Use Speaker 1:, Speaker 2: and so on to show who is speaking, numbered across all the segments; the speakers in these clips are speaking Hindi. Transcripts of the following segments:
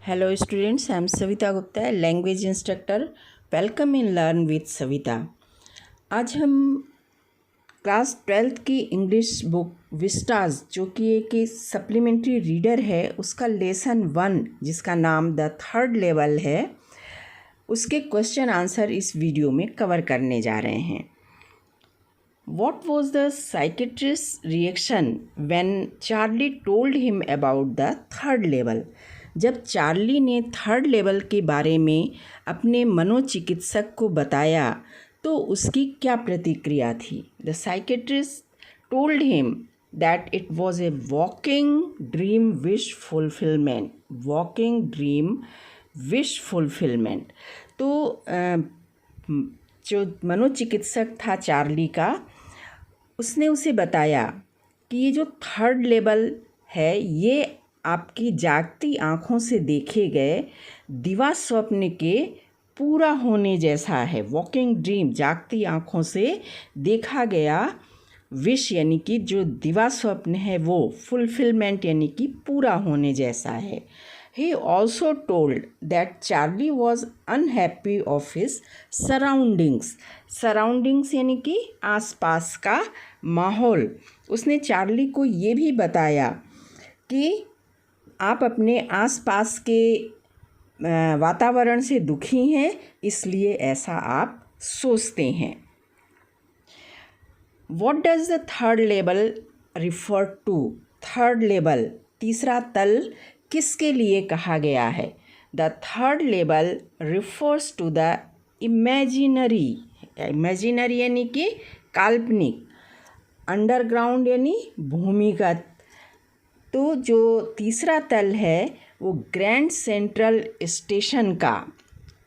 Speaker 1: Hello students, I am Savita Gupta, language instructor. Welcome in learn with Savita. आज हम क्लास 12th की इंग्लिश बुक विस्टाज जो कि एक सप्लीमेंट्री रीडर है उसका लेसन 1 जिसका नाम द थर्ड लेवल है उसके क्वेश्चन आंसर इस वीडियो में कवर करने जा रहे हैं. What was the psychiatrist's reaction when Charlie told him about the third level? जब चार्ली ने थर्ड लेवल के बारे में अपने मनोचिकित्सक को बताया तो उसकी क्या प्रतिक्रिया थी. The psychiatrist told him that it was a walking dream wish fulfilment. Walking dream wish fulfilment. तो जो मनोचिकित्सक था चार्ली का उसने उसे बताया कि ये जो थर्ड लेवल है ये आपकी जागती आँखों से देखे गए दिवा स्वप्न के पूरा होने जैसा है. वॉकिंग ड्रीम जागती आँखों से देखा गया विश यानी कि जो दिवा स्वप्न है वो फुलफिलमेंट यानी कि पूरा होने जैसा है. He also told that Charlie was unhappy of his surroundings. Surroundings यानी कि आसपास का माहौल. उसने चार्ली को ये भी बताया कि आप अपने आसपास के वातावरण से दुखी हैं इसलिए ऐसा आप सोचते हैं. What does the third level refer to? Third level तीसरा तल किसके लिए कहा गया है. The third level refers to the imaginary. Imaginary यानी कि काल्पनिक. अंडरग्राउंड यानी भूमिगत. तो जो तीसरा तल है वो ग्रैंड सेंट्रल स्टेशन का.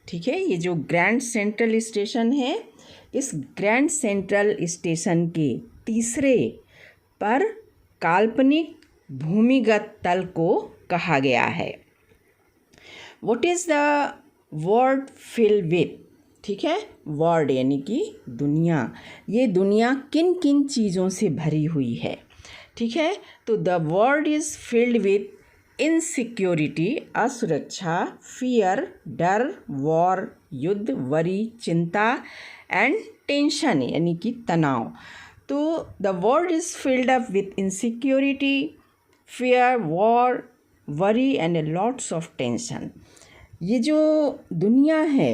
Speaker 1: ठीक है, ये जो ग्रैंड सेंट्रल स्टेशन है इस ग्रैंड सेंट्रल स्टेशन के तीसरे पर काल्पनिक भूमिगत तल को कहा गया है. What is the world fill with. ठीक है, वर्ल्ड यानी कि दुनिया. ये दुनिया किन किन चीज़ों से भरी हुई है. ठीक है, तो the world is filled with insecurity असुरक्षा, फियर डर, वॉर युद्ध, वरी चिंता एंड टेंशन यानी कि तनाव. तो the world is filled up with insecurity, fear, war, worry and lots of tension. ये जो दुनिया है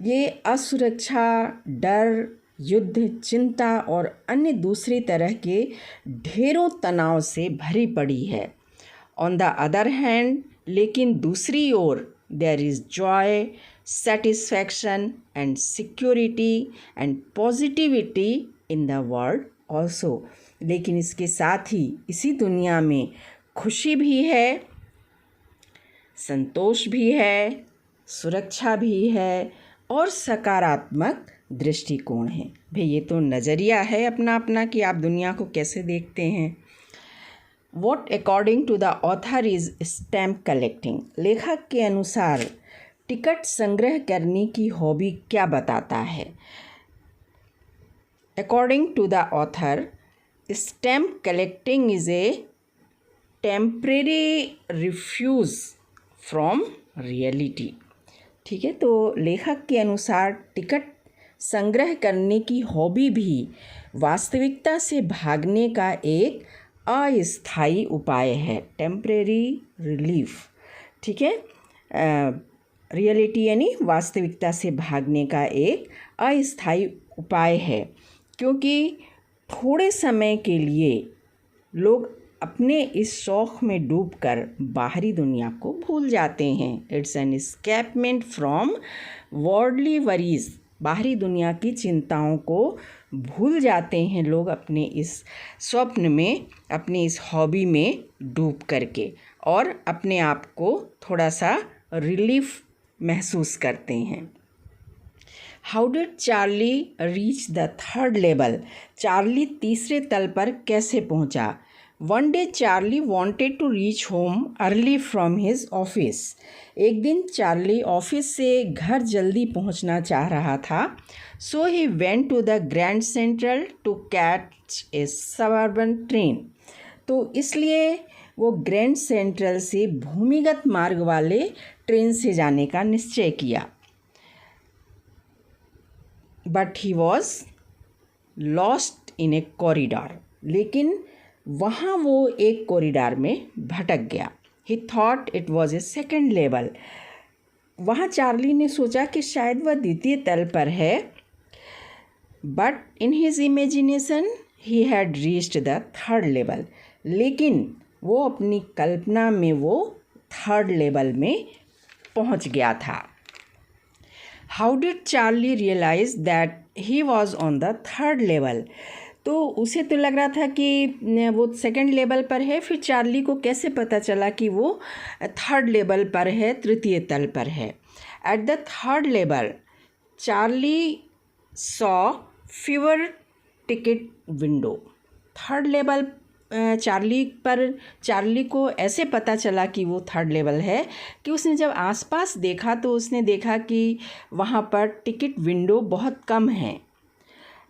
Speaker 1: ये असुरक्षा, डर, युद्ध, चिंता और अन्य दूसरी तरह के ढेरों तनाव से भरी पड़ी है. ऑन द अदर हैंड लेकिन दूसरी ओर there is joy, satisfaction and security and positivity in the world also. लेकिन इसके साथ ही इसी दुनिया में खुशी भी है, संतोष भी है, सुरक्षा भी है और सकारात्मक दृष्टिकोण है. भाई ये तो नज़रिया है अपना अपना कि आप दुनिया को कैसे देखते हैं. What according to the author is stamp collecting. लेखक के अनुसार टिकट संग्रह करने की हॉबी क्या बताता है. According to the author, stamp collecting is a temporary refuge from reality. ठीक है, तो लेखक के अनुसार टिकट संग्रह करने की हॉबी भी वास्तविकता से भागने का एक अस्थायी उपाय है. Temporary relief. ठीक है, रियलिटी यानी वास्तविकता से भागने का एक अस्थायी उपाय है क्योंकि थोड़े समय के लिए लोग अपने इस शौक़ में डूबकर बाहरी दुनिया को भूल जाते हैं. It's an escapement from worldly worries. बाहरी दुनिया की चिंताओं को भूल जाते हैं लोग अपने इस स्वप्न में, अपनी इस हॉबी में डूब करके और अपने आप को थोड़ा सा रिलीफ महसूस करते हैं. How did Charlie reach the third level. Charlie तीसरे तल पर कैसे पहुंचा. One day Charlie wanted to reach home early from his office. एक दिन चार्ली ऑफिस से घर जल्दी पहुंचना चाह रहा था. So he went to the Grand Central to catch a suburban train. तो इसलिए वो ग्रैंड सेंट्रल से भूमिगत मार्ग वाले ट्रेन से जाने का निश्चय किया, but he was lost in A corridor. लेकिन वहाँ वो एक कॉरिडोर में भटक गया। ही thought it was a second level. वहाँ चार्ली ने सोचा कि शायद वह द्वितीय तल पर है, but in his imagination he had reached the third level. लेकिन वो अपनी कल्पना में वो थर्ड लेवल में पहुँच गया था। How did Charlie realise that he was on the third level? तो उसे तो लग रहा था कि वो सेकंड लेवल पर है, फिर चार्ली को कैसे पता चला कि वो थर्ड लेवल पर है, तृतीय तल पर है। At the third level Charlie saw fever ticket window. Third level Charlie को ऐसे पता चला कि वो थर्ड लेवल है कि उसने जब आसपास देखा तो उसने देखा कि वहाँ पर टिकट विंडो बहुत कम है।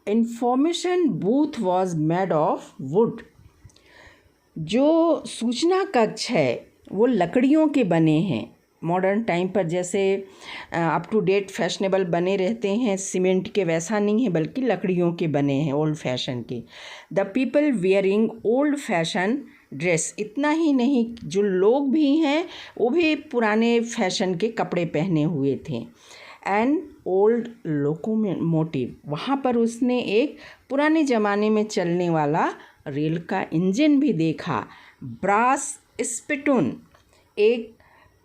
Speaker 1: Information booth was made of would. जो सूचना कक्ष है वो लकड़ियों के बने हैं। मॉडर्न टाइम पर जैसे अप टू डेट फैशनेबल बने रहते हैं, सीमेंट के वैसा नहीं है, बल्कि लकड़ियों के बने हैं, ओल्ड फैशन के। The people wearing old fashion dress. इतना ही नहीं, जो लोग भी हैं वो भी पुराने फैशन के कपड़े पहने हुए थे। And old locomotive. वहाँ पर उसने एक पुराने ज़माने में चलने वाला रेल का इंजन भी देखा। ब्रास स्पिटून, एक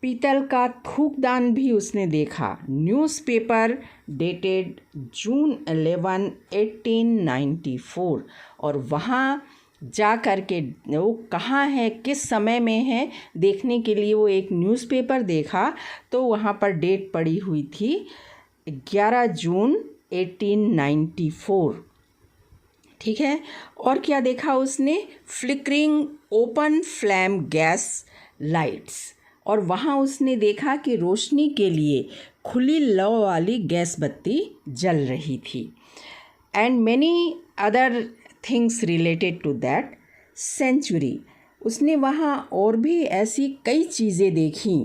Speaker 1: पीतल का थूकदान भी उसने देखा। न्यूज़पेपर डेटेड जून 11, 1894। और वहाँ जा कर के वो कहाँ है, किस समय में है, देखने के लिए वो एक न्यूज़पेपर देखा तो वहाँ पर डेट पड़ी हुई थी 11 जून 1894। ठीक है। और क्या देखा उसने? Flickering open flame gas lights. और वहाँ उसने देखा कि रोशनी के लिए खुली लौ वाली गैस बत्ती जल रही थी। And many other things related to that century. उसने वहाँ और भी ऐसी कई चीज़ें देखी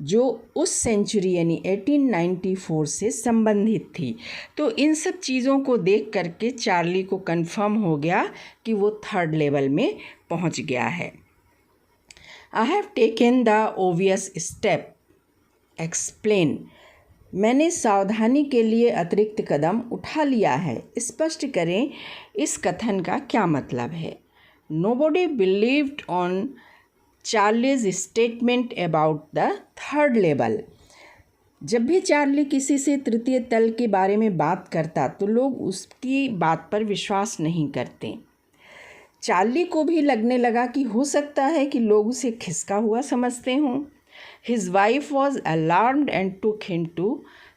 Speaker 1: जो उस सेंचुरी यानी 1894 से संबंधित थी। तो इन सब चीज़ों को देख करके चार्ली को कंफर्म हो गया कि वो थर्ड लेवल में पहुँच गया है। I have taken the obvious step explain. मैंने सावधानी के लिए अतिरिक्त कदम उठा लिया है। स्पष्ट करें इस कथन का क्या मतलब है। Nobody believed on Charlie's statement about the third level. जब भी चार्ली किसी से तृतीय तल के बारे में बात करता तो लोग उसकी बात पर विश्वास नहीं करते। चार्ली को भी लगने लगा कि हो सकता है कि लोग उसे खिसका हुआ समझते हों। His wife was alarmed and took him to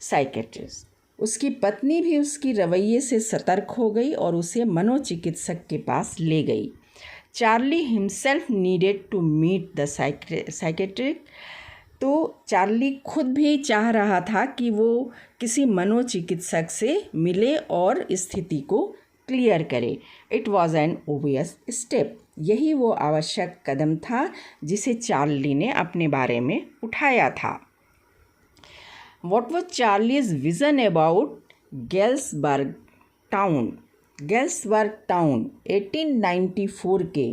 Speaker 1: psychiatrist. उसकी पत्नी भी उसकी रवैये से सतर्क हो गई और उसे मनोचिकित्सक के पास ले गई। Charlie himself needed to meet the psychiatrist. तो चार्ली खुद भी चाह रहा था कि वो किसी मनोचिकित्सक से मिले और स्थिति को क्लियर करे। It was an obvious step. यही वो आवश्यक कदम था जिसे चार्ली ने अपने बारे में उठाया था। What was Charlie's vision about Galesburg town? Galesburg town 1894 के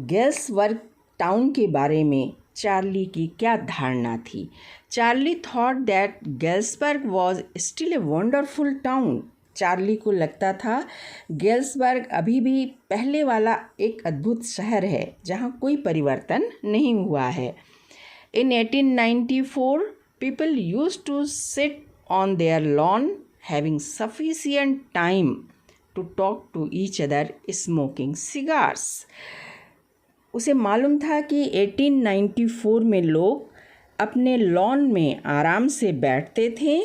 Speaker 1: गैल्सबर्ग टाउन के बारे में चार्ली की क्या धारणा थी? Charlie thought that Galesburg was still a wonderful town. Charlie को लगता था गैल्सबर्ग अभी भी पहले वाला एक अद्भुत शहर है जहाँ कोई परिवर्तन नहीं हुआ है। In 1894 people used to sit on their lawn having sufficient time to talk to each other smoking cigars. उसे मालूम था कि 1894 में लोग अपने लॉन में आराम से बैठते थे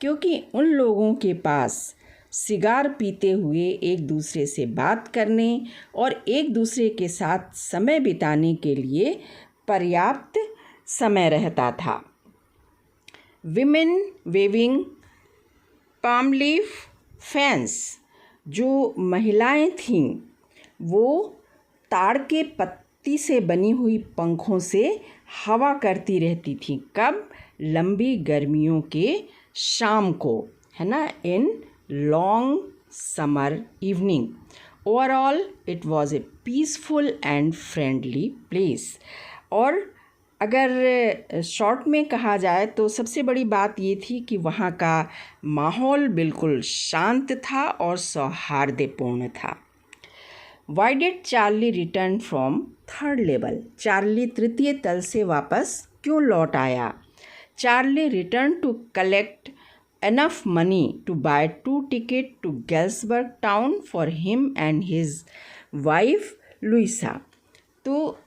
Speaker 1: क्योंकि उन लोगों के पास सिगार पीते हुए एक दूसरे से बात करने और एक दूसरे के साथ समय बिताने के लिए पर्याप्त समय रहता था। Women waving palm leaf fans. जो महिलाएं थीं वो ताड़ के पत्ती से बनी हुई पंखों से हवा करती रहती थी। कब? लंबी गर्मियों के शाम को, है ना, in long summer evening. Overall it was a peaceful and friendly place. और अगर शॉर्ट में कहा जाए तो सबसे बड़ी बात ये थी कि वहाँ का माहौल बिल्कुल शांत था और सौहार्दपूर्ण था। Why did Charlie return from third level? Charlie तृतीय तल से वापस क्यों लौट आया? Charlie return to collect enough money to buy 2 tickets to Galesburg town for him and his wife Louisa। तो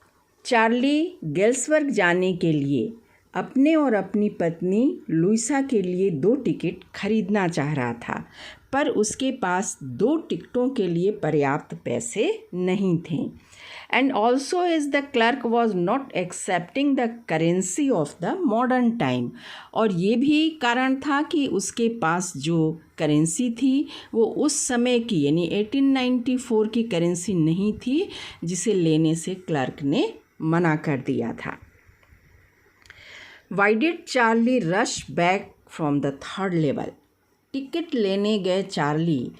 Speaker 1: चार्ली गेल्सबर्ग जाने के लिए अपने और अपनी पत्नी लुइसा के लिए 2 टिकट खरीदना चाह रहा था, पर उसके पास 2 टिकटों के लिए पर्याप्त पैसे नहीं थे। And also is the clerk was not accepting the currency of the modern time. और ये भी कारण था कि उसके पास जो करेंसी थी वो उस समय की यानी 1894 की करेंसी नहीं थी, जिसे लेने से क्लर्क ने मना कर दिया था। Why did Charlie rush back from the third level? Ticket लेने गए चार्ली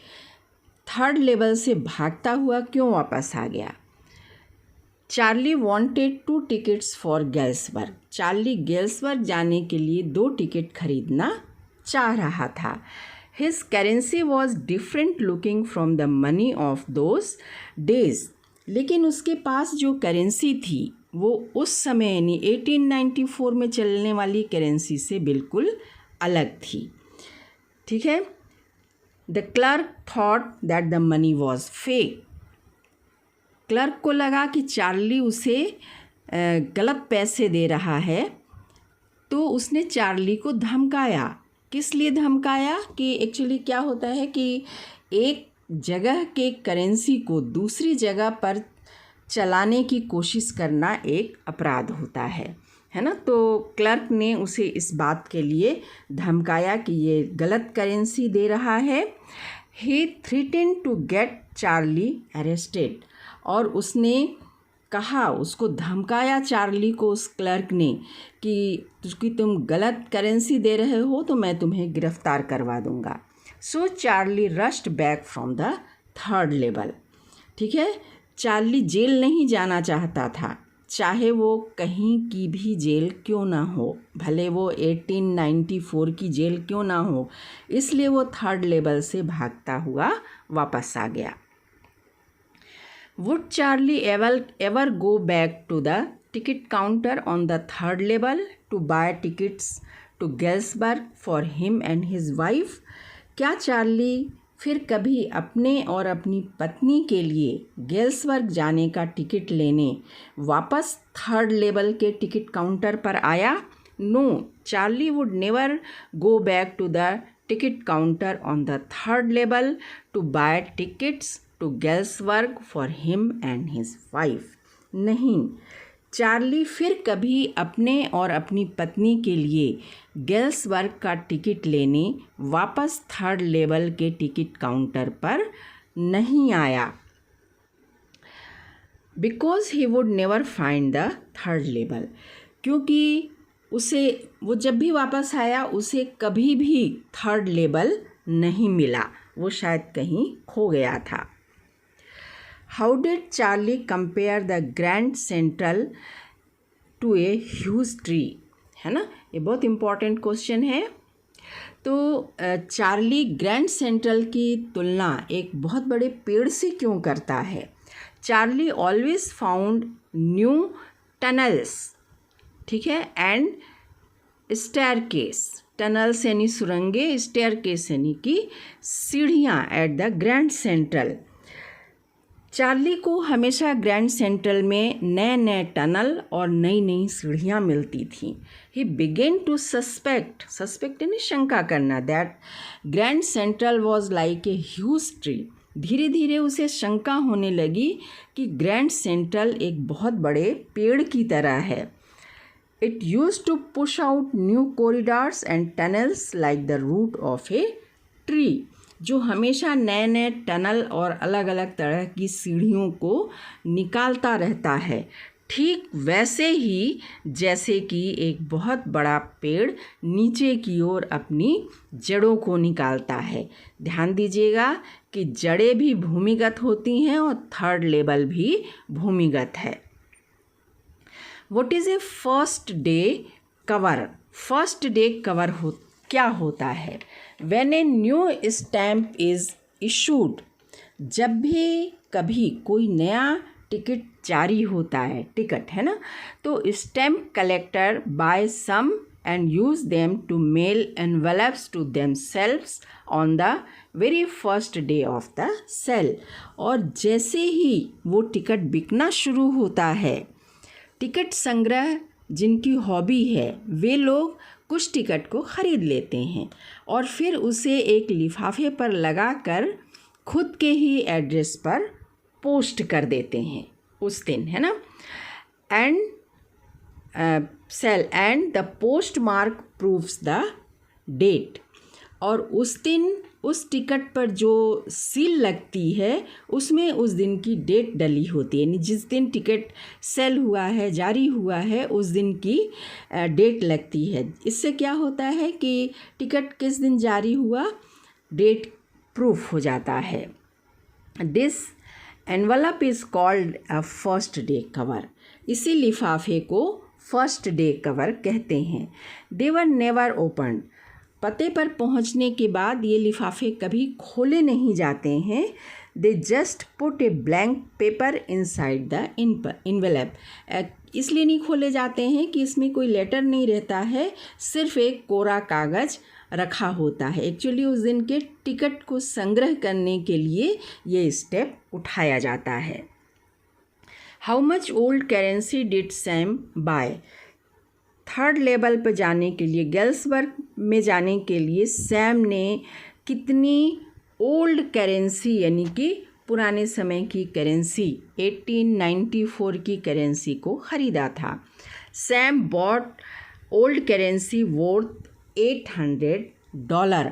Speaker 1: थर्ड लेवल से भागता हुआ क्यों वापस आ गया? Charlie wanted 2 tickets for Galesburg. Charlie Galesburg जाने के लिए 2 टिकट खरीदना चाह रहा था। His currency was different looking from the money of those days. लेकिन उसके पास जो करेंसी थी वो उस समय यानी 1894 में चलने वाली करेंसी से बिल्कुल अलग थी। ठीक है। The clerk thought that the money was fake. Clerk को लगा कि चार्ली उसे गलत पैसे दे रहा है, तो उसने चार्ली को धमकाया। किस लिए धमकाया? कि एक्चुअली क्या होता है कि एक जगह के करेंसी को दूसरी जगह पर चलाने की कोशिश करना एक अपराध होता है ना। तो क्लर्क ने उसे इस बात के लिए धमकाया कि ये गलत करेंसी दे रहा है। He threatened to get Charlie arrested. और उसने कहा, उसको धमकाया चार्ली को उस क्लर्क ने कि तुम गलत करेंसी दे रहे हो तो मैं तुम्हें गिरफ्तार करवा दूंगा। So Charlie rushed back from the third level. ठीक है। चार्ली जेल नहीं जाना चाहता था, चाहे वो कहीं की भी जेल क्यों ना हो, भले वो 1894 की जेल क्यों ना हो, इसलिए वो थर्ड लेवल से भागता हुआ वापस आ गया। Would Charlie ever go back to the ticket counter on the third level to buy tickets to Galesburg for him and his wife? क्या चार्ली फिर कभी अपने और अपनी पत्नी के लिए गेल्सबर्ग जाने का टिकट लेने वापस थर्ड लेवल के टिकट काउंटर पर आया? No, Charlie would never go back to the ticket counter on the third level to buy tickets to Galesburg for him and his wife. नहीं, चार्ली फिर कभी अपने और अपनी पत्नी के लिए गेल्सबर्ग का टिकट लेने वापस थर्ड लेवल के टिकट काउंटर पर नहीं आया। Because he would never find the third level. क्योंकि वो जब भी वापस आया उसे कभी भी थर्ड लेवल नहीं मिला, वो शायद कहीं खो गया था। How did Charlie compare the Grand Central to a huge tree? है ना, ये बहुत इम्पॉर्टेंट क्वेश्चन है। तो चार्ली ग्रैंड सेंट्रल की तुलना एक बहुत बड़े पेड़ से क्यों करता है? Charlie always found new tunnels, ठीक है, एंड स्टेयरकेस। टनल्स यानी सुरंगें, स्टेयरकेस यानी कि सीढ़ियाँ at the Grand central. Charlie को हमेशा ग्रैंड सेंट्रल में नए नए टनल और नई नई सीढ़ियाँ मिलती थीं। ही बिगेन टू सस्पेक्ट यानी शंका करना, that grand central was like a huge tree. धीरे धीरे उसे शंका होने लगी कि ग्रैंड सेंट्रल एक बहुत बड़े पेड़ की तरह है। It used to push out new corridors and tunnels like the root of a tree. जो हमेशा नए नए टनल और अलग अलग तरह की सीढ़ियों को निकालता रहता है, ठीक वैसे ही जैसे कि एक बहुत बड़ा पेड़ नीचे की ओर अपनी जड़ों को निकालता है। ध्यान दीजिएगा कि जड़ें भी भूमिगत होती हैं और थर्ड लेवल भी भूमिगत है। What is a first day cover? First day cover क्या होता है? When a new stamp is issued, जब भी कभी कोई नया टिकट जारी होता है, टिकट है ना, तो stamp collector buy some and use them to mail envelopes to themselves on the very first day of the sale. और जैसे ही वो टिकट बिकना शुरू होता है, टिकट संग्रह जिनकी हॉबी है वे लोग कुछ टिकट को ख़रीद लेते हैं और फिर उसे एक लिफाफे पर लगाकर खुद के ही एड्रेस पर पोस्ट कर देते हैं उस दिन, है ना। And sale and the post mark proves the date. और उस दिन उस टिकट पर जो सील लगती है उसमें उस दिन की डेट डली होती है, यानी जिस दिन टिकट सेल हुआ है, जारी हुआ है, उस दिन की डेट लगती है। इससे क्या होता है कि टिकट किस दिन जारी हुआ, डेट प्रूफ हो जाता है। This envelope is called a first day cover. इसी लिफाफे को फर्स्ट डे कवर कहते हैं। दे वर नेवर ओपन। पते पर पहुंचने के बाद ये लिफाफे कभी खोले नहीं जाते हैं। They just put a blank paper inside the envelope. इसलिए नहीं खोले जाते हैं कि इसमें कोई लेटर नहीं रहता है, सिर्फ एक कोरा कागज़ रखा होता है। एक्चुअली उस दिन के टिकट को संग्रह करने के लिए ये स्टेप उठाया जाता है। How much old currency did Sam buy? Third level पर जाने के लिए, गेल्सबर्ग में जाने के लिए सैम ने कितनी ओल्ड करेंसी यानी कि पुराने समय की करेंसी 1894 की करेंसी को ख़रीदा था। Sam bought old currency worth $800।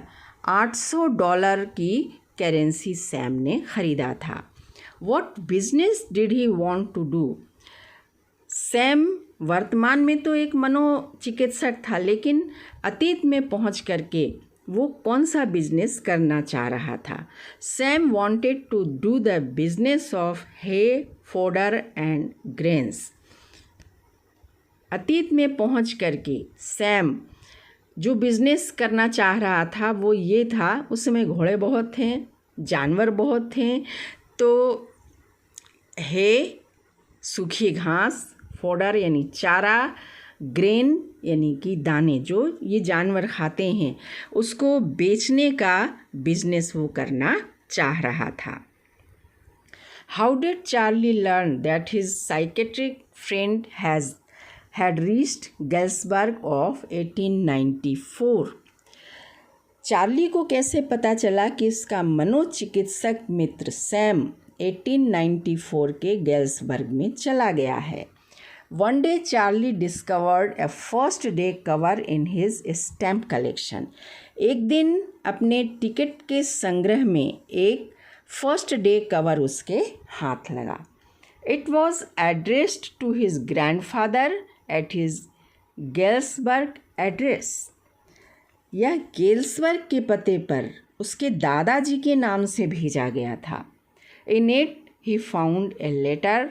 Speaker 1: $800 की करेंसी सैम ने ख़रीदा था। What business did he want to do? Sam वर्तमान में तो एक मनोचिकित्सक था, लेकिन अतीत में पहुंच करके वो कौन सा बिजनेस करना चाह रहा था? Sam wanted to do the business of hay fodder and grains. अतीत में पहुंच करके सैम जो बिजनेस करना चाह रहा था वो ये था, उस समय घोड़े बहुत थे, जानवर बहुत थे, तो हे सूखी घास, फोडर यानी चारा, ग्रेन यानी कि दाने जो ये जानवर खाते हैं, उसको बेचने का बिजनेस वो करना चाह रहा था। How did Charlie learn that his psychiatric friend had reached Galesburg of 1894? Charlie को कैसे पता चला कि इसका मनोचिकित्सक मित्र सैम 1894 के गेल्सबर्ग में चला गया है? One day Charlie discovered a first day cover in his stamp collection. एक दिन अपने टिकट के संग्रह में एक फर्स्ट डे कवर उसके हाथ लगा। It was addressed to his grandfather at his Galesburg address. यह गेल्सबर्ग के पते पर उसके दादाजी के नाम से भेजा गया था। In it he found a letter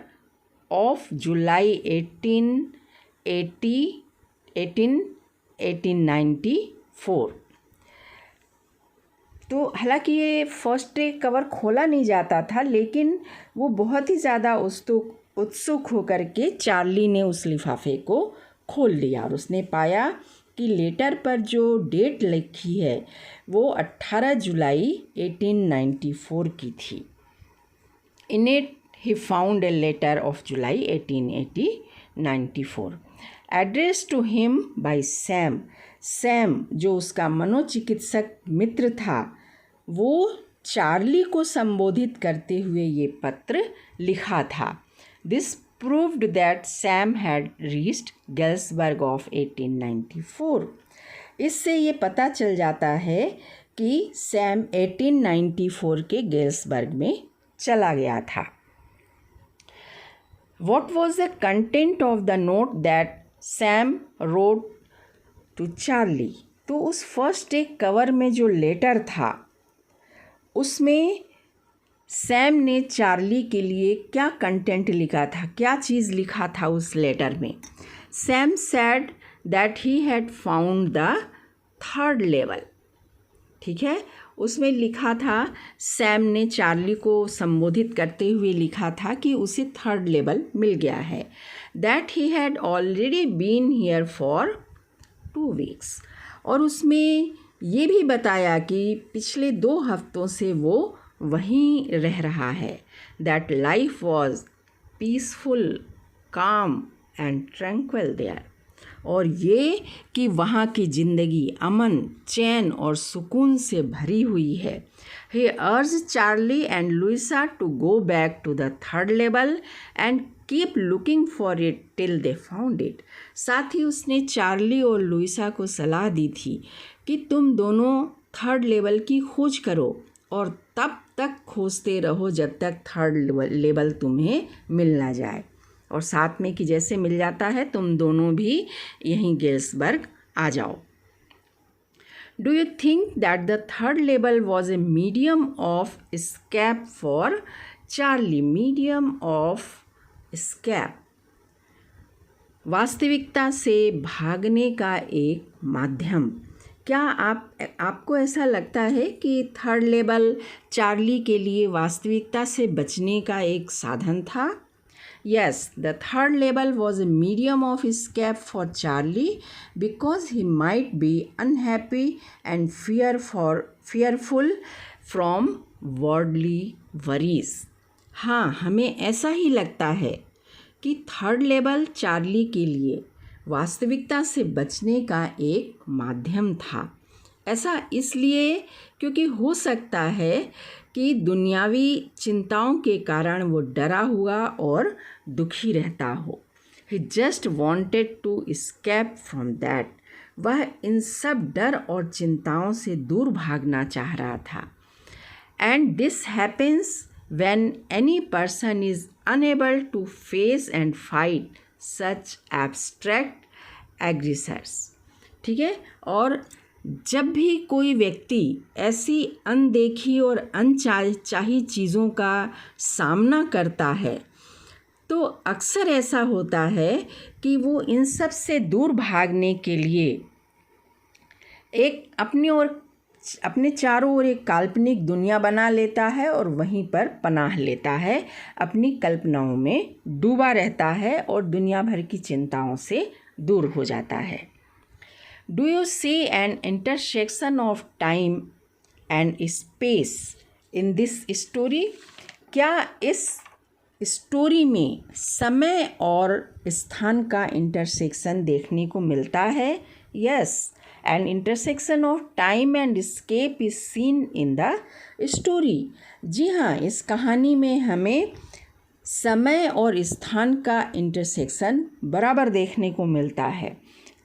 Speaker 1: of July 1894। तो हालांकि ये फर्स्ट डे कवर खोला नहीं जाता था, लेकिन वो बहुत ही ज़्यादा उत्सुक होकर के चार्ली ने उस लिफाफे को खोल लिया और उसने पाया कि लेटर पर जो डेट लिखी है वो 18 जुलाई 1894 की थी। In it he found a letter of July 1894 addressed to him by Sam। Sam जो उसका मनोचिकित्सक मित्र था, वो चार्ली को संबोधित करते हुए ये पत्र लिखा था। This proved that Sam had reached Galesburg of 1894। इससे ये पता चल जाता है कि सैम 1894 के गेल्सबर्ग में चला गया था। What was the content of the note that Sam wrote to Charlie? तो उस फर्स्ट डे कवर में जो लेटर था उसमें सैम ने चार्ली के लिए क्या कंटेंट लिखा था, क्या चीज़ लिखा था उस लेटर में। Sam said that he had found the third level. ठीक है, उसमें लिखा था, सैम ने चार्ली को संबोधित करते हुए लिखा था कि उसे थर्ड लेवल मिल गया है। That he had already been here for 2 weeks. और उसमें ये भी बताया कि पिछले 2 हफ्तों से वो वहीं रह रहा है। दैट लाइफ वॉज पीसफुल, काम एंड ट्रैंक्विल देयर। और ये कि वहाँ की ज़िंदगी अमन, चैन और सुकून से भरी हुई है। He urge Charlie and Louisa to go back to the third level and keep looking for it till they found it. साथ ही उसने चार्ली और लुइसा को सलाह दी थी कि तुम दोनों थर्ड लेवल की खोज करो और तब तक खोजते रहो जब तक थर्ड लेवल तुम्हें मिल ना जाए। और साथ में कि जैसे मिल जाता है तुम दोनों भी यहीं गेल्सबर्ग आ जाओ। Do you think that the third level was a medium of escape for Charlie? Medium of escape, वास्तविकता से भागने का एक माध्यम। क्या आपको ऐसा लगता है कि थर्ड लेवल चार्ली के लिए वास्तविकता से बचने का एक साधन था? Yes, the third level was a medium of escape for Charlie because he might be unhappy and fearful from worldly worries. हाँ, हमें ऐसा ही लगता है कि थर्ड लेवल चार्ली के लिए वास्तविकता से बचने का एक माध्यम था। ऐसा इसलिए क्योंकि हो सकता है कि दुनियावी चिंताओं के कारण वो डरा हुआ और दुखी रहता हो। He just wanted to escape from that. वह इन सब डर और चिंताओं से दूर भागना चाह रहा था। And this happens when any person is unable to face and fight such abstract aggressors. ठीक है, और जब भी कोई व्यक्ति ऐसी अनदेखी और अनचाही चीज़ों का सामना करता है तो अक्सर ऐसा होता है कि वो इन सब से दूर भागने के लिए एक अपने चारों ओर एक काल्पनिक दुनिया बना लेता है और वहीं पर पनाह लेता है, अपनी कल्पनाओं में डूबा रहता है और दुनिया भर की चिंताओं से दूर हो जाता है। Do you see an intersection of time and space in this story? क्या इस स्टोरी में समय और स्थान का इंटरसेक्शन देखने को मिलता है? Yes, an intersection of time and escape is seen in the story. जी हाँ, इस कहानी में हमें समय और स्थान का इंटरसेक्शन बराबर देखने को मिलता है।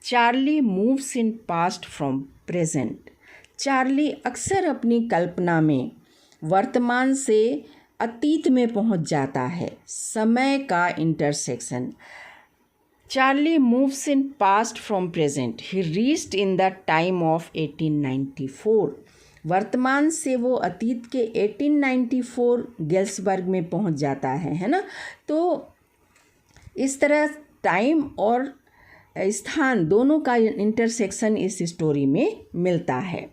Speaker 1: Charlie moves in past from present. Charlie अक्सर अपनी कल्पना में वर्तमान से अतीत में पहुंच जाता है। समय का intersection. Charlie moves in past from present. He reached in the time of 1894। वर्तमान से वो अतीत के 1894 गेल्सबर्ग में पहुंच जाता है ना। तो इस तरह टाइम और स्थान दोनों का इंटरसेक्शन इस स्टोरी में मिलता है।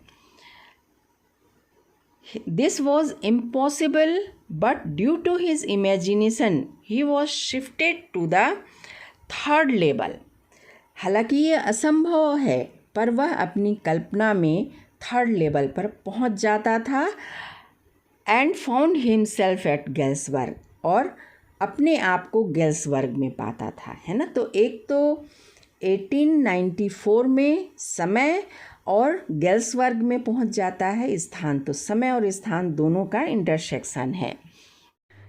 Speaker 1: This was impossible but due to his imagination he was shifted to the third level. हालांकि ये असंभव है पर वह अपनी कल्पना में थर्ड लेवल पर पहुंच जाता था। And found himself at Galesburg, और अपने आप को गेल्सबर्ग में पाता था, है ना। तो एक तो 1894 में समय और गेल्सबर्ग में पहुंच जाता है स्थान, तो समय और स्थान दोनों का इंटरसेक्शन है।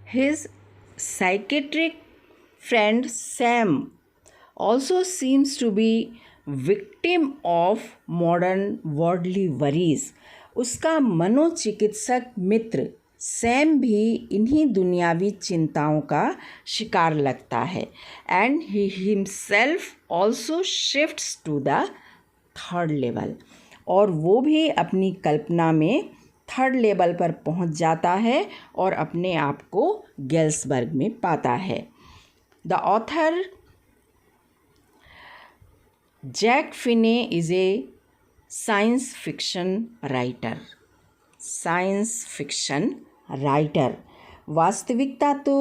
Speaker 1: His psychiatric friend Sam also seems to be victim of modern worldly worries. उसका मनोचिकित्सक मित्र सैम भी इन्हीं दुनियावी चिंताओं का शिकार लगता है and he himself also shifts to the third level, और वो भी अपनी कल्पना में थर्ड लेवल पर पहुंच जाता है और अपने आप को गेल्सबर्ग में पाता है। The author Jack Finney is a science fiction writer. Science fiction writer. वास्तविकता तो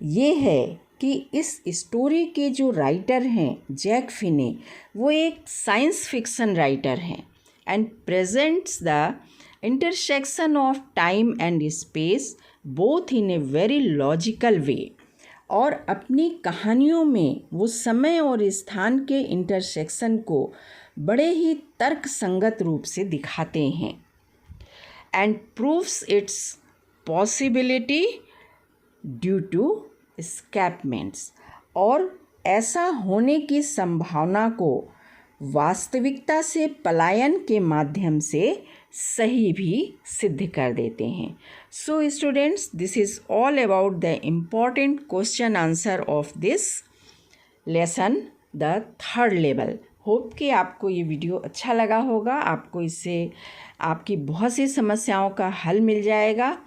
Speaker 1: ये है कि इस स्टोरी के जो राइटर हैं जैक फिने, वो एक साइंस फिक्शन राइटर हैं and presents the intersection of time and space both in a very logical वे, और अपनी कहानियों में वो समय और स्थान के इंटरसेक्शन को बड़े ही तर्कसंगत रूप से दिखाते हैं and proves its possibility due to escapements, और ऐसा होने की संभावना को वास्तविकता से पलायन के माध्यम से सही भी सिद्ध कर देते हैं। So students, this is all about the important question answer of this lesson the third level. Hope कि आपको ये वीडियो अच्छा लगा होगा, आपको इससे आपकी बहुत सी समस्याओं का हल मिल जाएगा।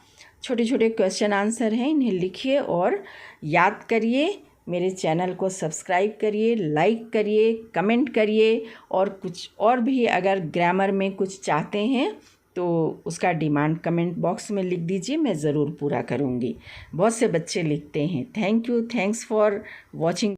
Speaker 1: छोटे छोटे क्वेश्चन आंसर हैं, इन्हें लिखिए और याद करिए। मेरे चैनल को सब्सक्राइब करिए, लाइक करिए, कमेंट करिए, और कुछ और भी अगर ग्रामर में कुछ चाहते हैं तो उसका डिमांड कमेंट बॉक्स में लिख दीजिए, मैं ज़रूर पूरा करूँगी। बहुत से बच्चे लिखते हैं। Thank you, thanks for watching.